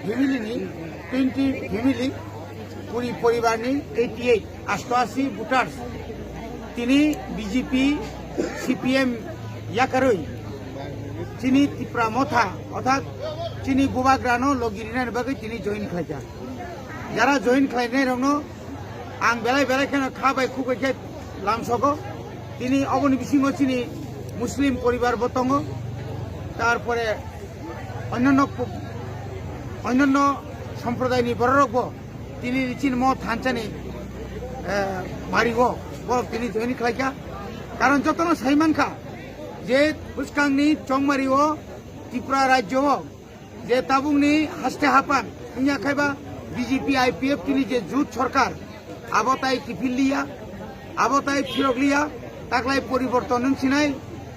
फेमिलिनि 20 family Puri परिवारनि 88 भोटार्स तिनी BJP CPM याकारै चिनी तिप्रा मथा अर्थात चिनी बुबाग्रानो लगिरिनानि बागै तिनी जइन खालायजा যারা জয়েন খালাयनाय रंनो आं बेलाय बेलाय केन खाबाय खुबायखे लामसगो তিনি অবনি বিসিং চিনি মুসলিম পরিবার বতঙ্গ তারপরে অন্যান্য সম্প্রদায়নি বড়রব তিনি চিন ম থানচানি মারিব তিনি জয়েন খালাयखा কারণ যতন সাইমানখা যে বুসকাংনি চংমারিও ত্রিপুরা রাজ্য যে তাবুংনি হাসতে হাপান ইয়া খাইবা बीजेपी आईपीएफ তিনি যে জুট সরকার আবতাই কিফিলিয়া আবতাই ফিরগলিয়া তাকলাই পরিবর্তন সিনাই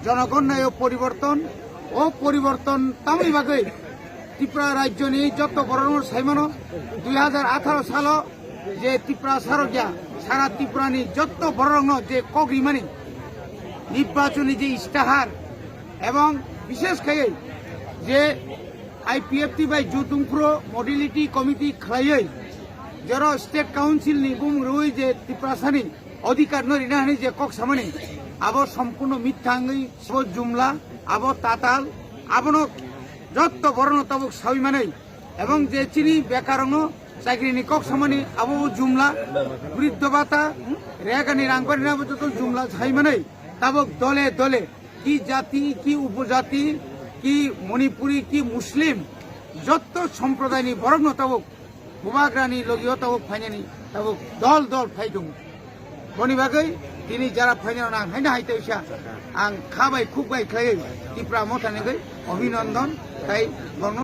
জনগণ নাই পরিবর্তন ও পরিবর্তন তামনি বাগৈ ত্রিপুরা রাজ্যনি যত বড় সাইমানো 2018 সাল যে ত্রিপুরা সারগিয়া সারা ত্রিপুরানি যত বড় যে কগ্রিমানি নির্বাচনী যে ইস্তাহার এবং বিশেষ করে যে आईपीएफ बाय जुतुंफ्रो मडिलिटी कमिटी खालायै जेराव स्टेट काउंसिल नि बुंरुई जे त्रिपुरासानि अधिकार नरिनानि जे कक सामानि आबो सम्पूर्ण मिथ्याङै सब जुमला आबो ताताल आबनो जत्त बरन तबक साविमानै एवं जे चिनि बेकारनो चाकरिनि कक सामानि आबो जुमला वृद्ध भाता रेगानि रांबारिनाबो जत जुमला साइमानै तबक दले दले की जाति की उपजाति কি মণিপুরি কি মুসলিম যত সম্প্রদায়নি বরং তাবক বুবাগ্রানি লগিও তাবক ফাইনানি তাবক দল দল ফাইদুং বনি বাগৈ তিনি যারা ফাইনাল আं हायना हायतैसा आं खाबाय खुबाय खायै ত্রিপুরা मथानिगै अभिनंदन ताई